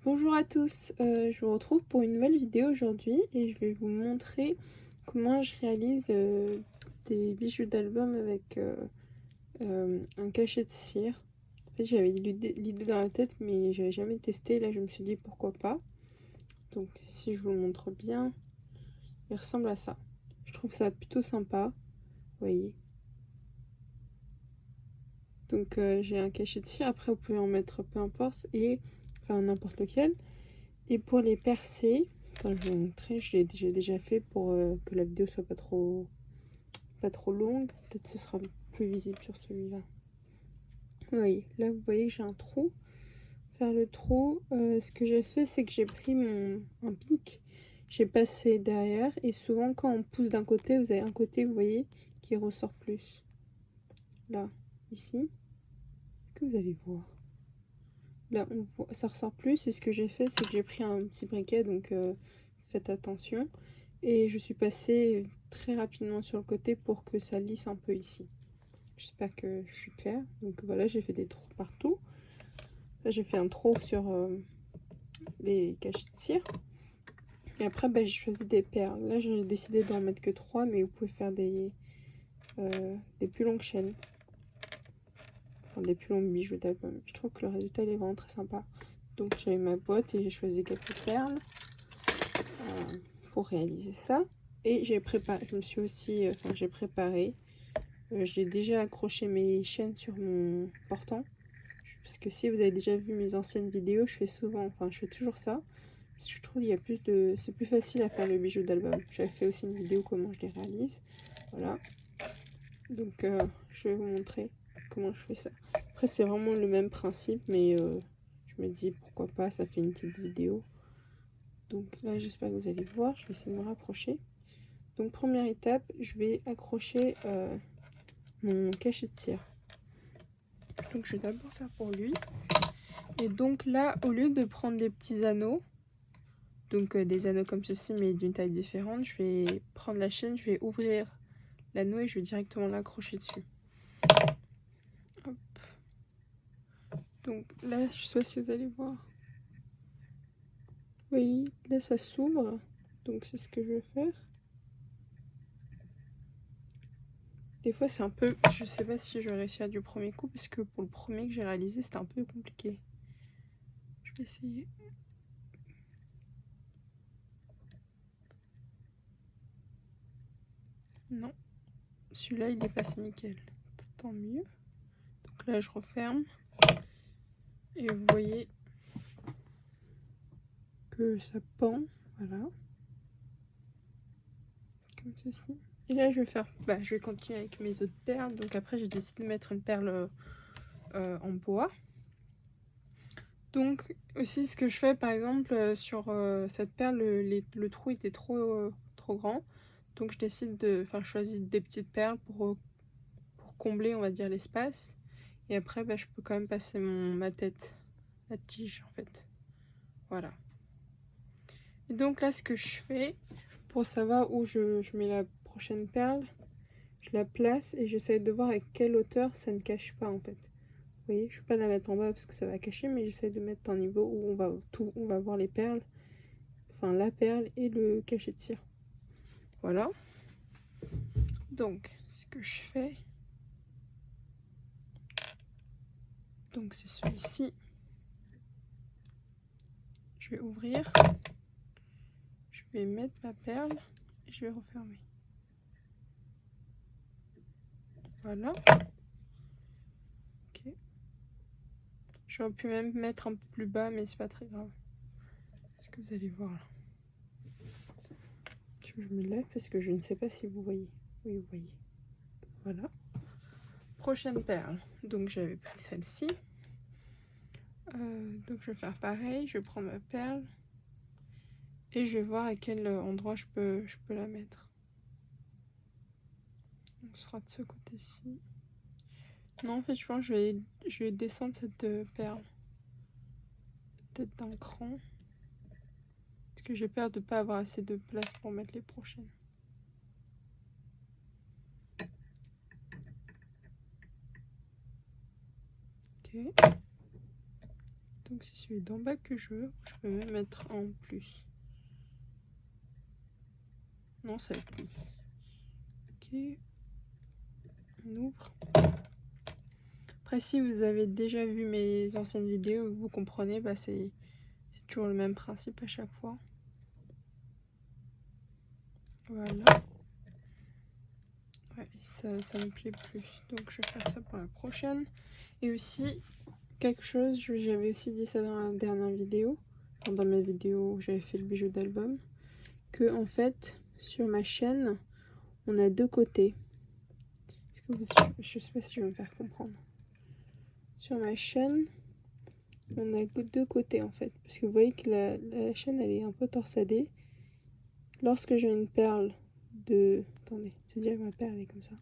Bonjour à tous, je vous retrouve pour une nouvelle vidéo aujourd'hui et je vais vous montrer comment je réalise des bijoux d'album avec un cachet de cire. En fait, j'avais l'idée dans la tête mais j'avais jamais testé. Là je me suis dit pourquoi pas. Donc si je vous le montre bien, il ressemble à ça. Je trouve ça plutôt sympa, vous voyez. Donc j'ai un cachet de cire, après vous pouvez en mettre peu importe, et enfin n'importe lequel. Et pour les percer, enfin, je vais vous montrer, j'ai déjà fait pour que la vidéo soit pas trop longue. Peut-être ce sera plus visible sur celui-là. Oui, là vous voyez que j'ai un trou. Faire le trou, ce que j'ai fait, c'est que j'ai pris un pic, j'ai passé derrière, et souvent quand on pousse d'un côté, vous avez un côté, vous voyez, qui ressort plus. Là, ici, est-ce que vous allez voir? Là, on voit, ça ressort plus, et ce que j'ai fait, c'est que j'ai pris un petit briquet, donc faites attention. Et je suis passée très rapidement sur le côté pour que ça lisse un peu ici. J'espère que je suis claire. Donc voilà, j'ai fait des trous partout. Là, j'ai fait un trou sur les cachets de cire. Et après, j'ai choisi des perles. Là, j'ai décidé d'en mettre que 3, mais vous pouvez faire des plus longues chaînes. Enfin, des plus longues bijoux d'album. Je trouve que le résultat, il est vraiment très sympa. Donc j'avais ma boîte et j'ai choisi quelques perles pour réaliser ça. Et j'ai préparé, je me suis aussi, j'ai préparé, j'ai déjà accroché mes chaînes sur mon portant. Parce que si vous avez déjà vu mes anciennes vidéos, je fais souvent, je fais toujours ça. Parce que je trouve qu'il y a plus de, c'est plus facile à faire le bijou d'album. J'avais fait aussi une vidéo comment je les réalise. Voilà. Donc je vais vous montrer comment je fais ça. Après c'est vraiment le même principe, mais je me dis pourquoi pas, ça fait une petite vidéo. Donc là j'espère que vous allez voir, je vais essayer de me rapprocher. Donc première étape, je vais accrocher mon cachet de cire. Donc je vais d'abord faire pour lui. Et donc là, au lieu de prendre des petits anneaux, donc des anneaux comme ceci mais d'une taille différente, je vais prendre la chaîne, je vais ouvrir l'anneau et je vais directement l'accrocher dessus. Hop. Donc là, je sais pas si vous allez voir. Oui, là ça s'ouvre, donc c'est ce que je vais faire. Des fois c'est un peu, je sais pas si je vais réussir du premier coup parce que pour le premier que j'ai réalisé c'était un peu compliqué. Je vais essayer. Non, celui-là il est passé nickel, tant mieux. Donc là je referme et vous voyez que ça pend, voilà, comme ceci. Et là je vais faire, je vais continuer avec mes autres perles. Donc après j'ai décidé de mettre une perle en bois. Donc aussi ce que je fais par exemple sur cette perle, le trou était trop grand. Donc je décide de, je choisis des petites perles pour combler on va dire l'espace. Et après je peux quand même passer ma tête, la tige en fait. Voilà. Et donc là ce que je fais pour savoir où je mets la prochaine perle, je la place et j'essaie de voir à quelle hauteur ça ne cache pas en fait. Vous voyez, je ne vais pas la mettre en bas parce que ça va cacher, mais j'essaie de mettre un niveau où on va voir les perles, enfin la perle et le cachet de cire. Voilà. Donc, ce que je fais, donc c'est celui-ci. Je vais ouvrir, je vais mettre ma perle et je vais refermer. Voilà. Ok. J'aurais pu même mettre un peu plus bas, mais c'est pas très grave. Ce que vous allez voir là. Je me lève parce que je ne sais pas si vous voyez. Oui, vous voyez. Voilà. Prochaine perle. Donc j'avais pris celle-ci. Donc je vais faire pareil. Je vais prendre ma perle et je vais voir à quel endroit je peux la mettre. On sera de ce côté-ci. Non, en fait, je pense que je vais descendre cette perle. Peut-être d'un cran. Parce que j'ai peur de ne pas avoir assez de place pour mettre les prochaines. Ok. Donc c'est celui d'en bas que je veux. Je peux même mettre en plus. Non, ça va être mis. Ok. On ouvre. Après, si vous avez déjà vu mes anciennes vidéos, vous comprenez, bah c'est toujours le même principe à chaque fois. Voilà. Ouais, ça me plaît plus. Donc je vais faire ça pour la prochaine. Et aussi, quelque chose, j'avais aussi dit ça dans la dernière vidéo, dans ma vidéo où j'avais fait le bijou d'album, que en fait, sur ma chaîne, on a deux côtés. Je sais pas si je vais me faire comprendre. Sur ma chaîne, on a deux côtés en fait. Parce que vous voyez que la chaîne, elle est un peu torsadée. Lorsque je mets une perle de... Attendez, c'est déjà ma perle est comme ça.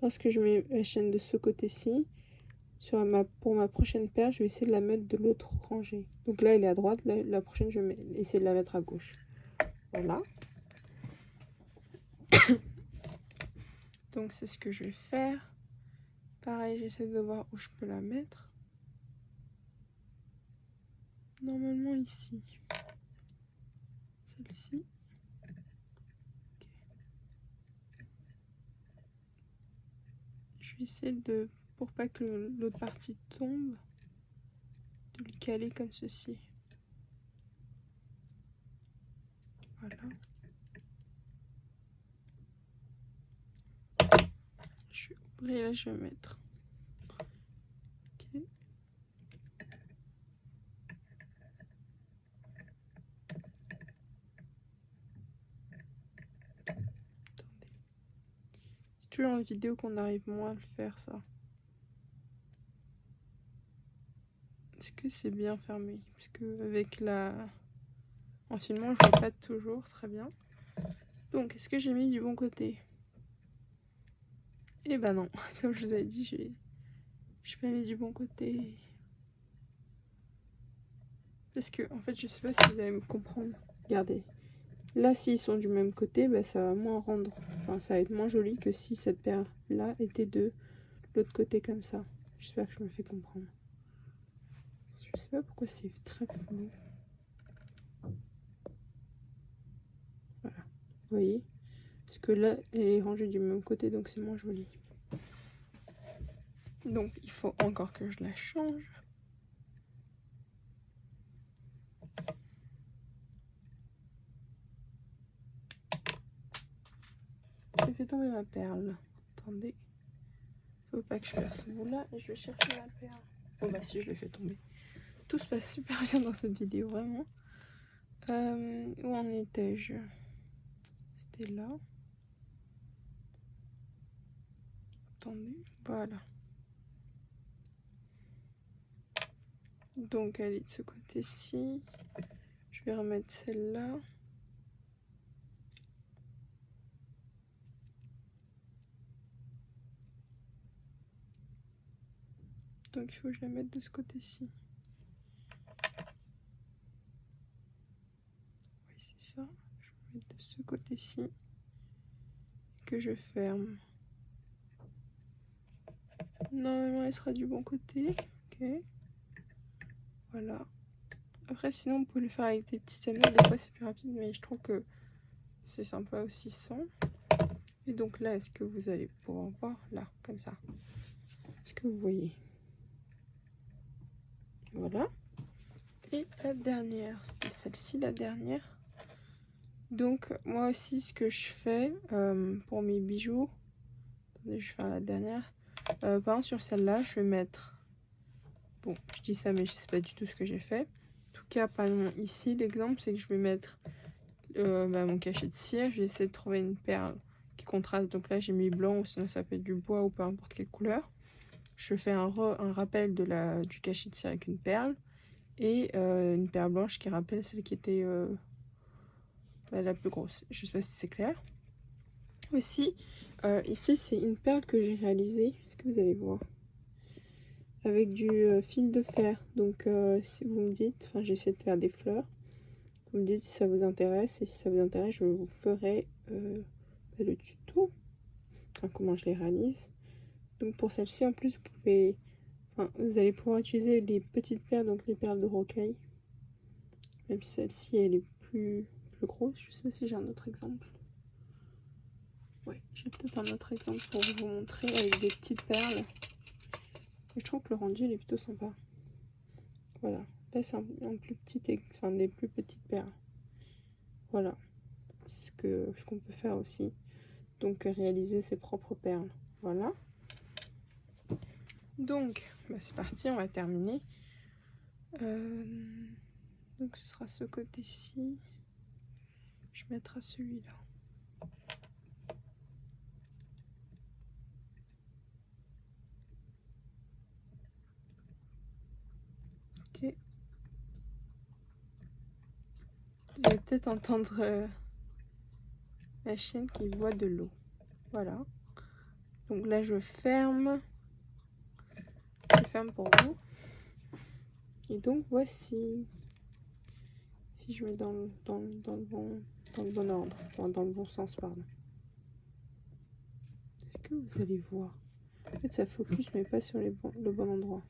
Lorsque je mets la chaîne de ce côté-ci, pour ma prochaine perle, je vais essayer de la mettre de l'autre rangée. Donc là, elle est à droite. La prochaine, je vais essayer de la mettre à gauche. Voilà. Donc c'est ce que je vais faire. Pareil, j'essaie de voir où je peux la mettre. Normalement ici. Celle-ci. Okay. Je vais essayer de, pour pas que l'autre partie tombe, de le caler comme ceci. Voilà. Je vais ouvrir, là je vais mettre. Okay. C'est toujours en vidéo qu'on arrive moins à le faire ça. Est-ce que c'est bien fermé? Parce que avec en filmant, je vois pas toujours très bien. Donc, est-ce que j'ai mis du bon côté? Eh ben non, comme je vous avais dit, j'ai pas mis du bon côté. Parce que, en fait, je sais pas si vous allez me comprendre. Regardez. Là, s'ils sont du même côté, bah, ça va moins rendre. Enfin, ça va être moins joli que si cette paire-là était de l'autre côté comme ça. J'espère que je me fais comprendre. Je sais pas pourquoi c'est très flou. Voilà. Vous voyez? Parce que là, elle est rangée du même côté, donc c'est moins joli. Donc, il faut encore que je la change. J'ai fait tomber ma perle. Attendez. Faut pas que je perce ce bout là et je vais chercher la perle. Bon bah si, je l'ai fait tomber. Tout se passe super bien dans cette vidéo, vraiment. Où en étais-je? C'était là. Attendez, voilà. Donc elle est de ce côté-ci. Je vais remettre celle-là. Donc il faut que je la mette de ce côté-ci. Oui, c'est ça. Je vais mettre de ce côté-ci. Que je ferme. Normalement, elle sera du bon côté. Ok. Voilà. Après, sinon, on peut le faire avec des petits scénarios. Des fois, c'est plus rapide, mais je trouve que c'est sympa aussi sans. Et donc là, est-ce que vous allez pouvoir voir là, comme ça? Est-ce que vous voyez? Voilà. Et la dernière, c'était celle-ci, la dernière. Donc, moi aussi, ce que je fais pour mes bijoux, attendez, je vais faire la dernière. Par exemple, sur celle-là, je vais mettre... Bon, je dis ça, mais je sais pas du tout ce que j'ai fait. En tout cas, par exemple, ici, l'exemple, c'est que je vais mettre mon cachet de cire. Je vais essayer de trouver une perle qui contraste. Donc là, j'ai mis blanc, ou sinon ça peut être du bois ou peu importe quelle couleur. Je fais un rappel du cachet de cire avec une perle. Et une perle blanche qui rappelle celle qui était la plus grosse. Je sais pas si c'est clair. Aussi, ici, c'est une perle que j'ai réalisée. Est-ce que vous allez voir? Avec du fil de fer. Donc, si vous me dites, enfin, j'essaie de faire des fleurs. Vous me dites si ça vous intéresse. Et si ça vous intéresse, je vous ferai le tuto. Enfin, comment je les réalise. Donc, pour celle-ci, en plus, vous pouvez Enfin, vous allez pouvoir utiliser les petites perles, donc les perles de rocaille. Même si celle-ci, elle est plus grosse. Je sais pas si j'ai un autre exemple. Ouais, j'ai peut-être un autre exemple pour vous montrer avec des petites perles. Et je trouve que le rendu, il est plutôt sympa. Voilà. Là, c'est un plus petit, enfin, des plus petites perles. Voilà. Ce qu'on peut faire aussi. Donc, réaliser ses propres perles. Voilà. Donc, bah, c'est parti, on va terminer. Donc, ce sera ce côté-ci. Je mettrai celui-là. Ok. Vous allez peut-être entendre la chienne qui boit de l'eau. Voilà. Donc là, je ferme. Je ferme pour vous. Et donc, voici. Si je mets dans le bon ordre. Enfin, dans le bon sens, pardon. Est-ce que vous allez voir? En fait, ça focus, mais pas sur le bon endroit.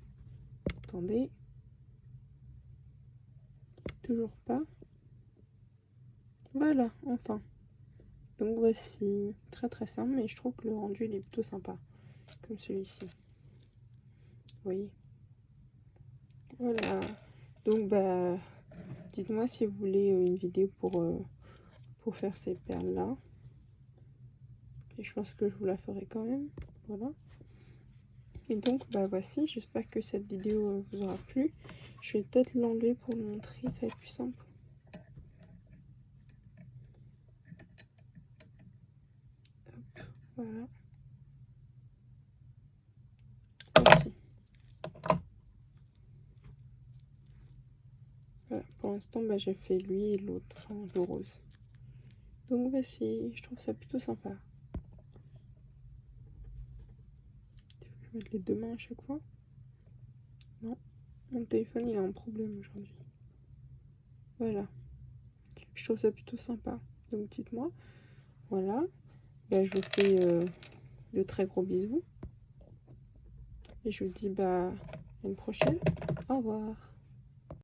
Attendez. Toujours pas. Voilà, enfin. Donc voici, très très simple, mais je trouve que le rendu il est plutôt sympa, comme celui-ci. Vous voyez. Voilà. Donc bah, dites-moi si vous voulez une vidéo pour faire ces perles-là. Et je pense que je vous la ferai quand même. Voilà. Et donc bah voici, j'espère que cette vidéo vous aura plu. Je vais peut-être l'enlever pour le montrer, ça va être plus simple. Hop, voilà. Voici. Voilà, pour l'instant, bah, j'ai fait lui et l'autre, enfin le rose. Donc voici, je trouve ça plutôt sympa. Je vais mettre les deux mains à chaque fois. Non, mon téléphone il a un problème aujourd'hui. Voilà, je trouve ça plutôt sympa. Donc dites-moi, voilà. Bah, je vous fais de très gros bisous. Et je vous dis bah à une prochaine. Au revoir.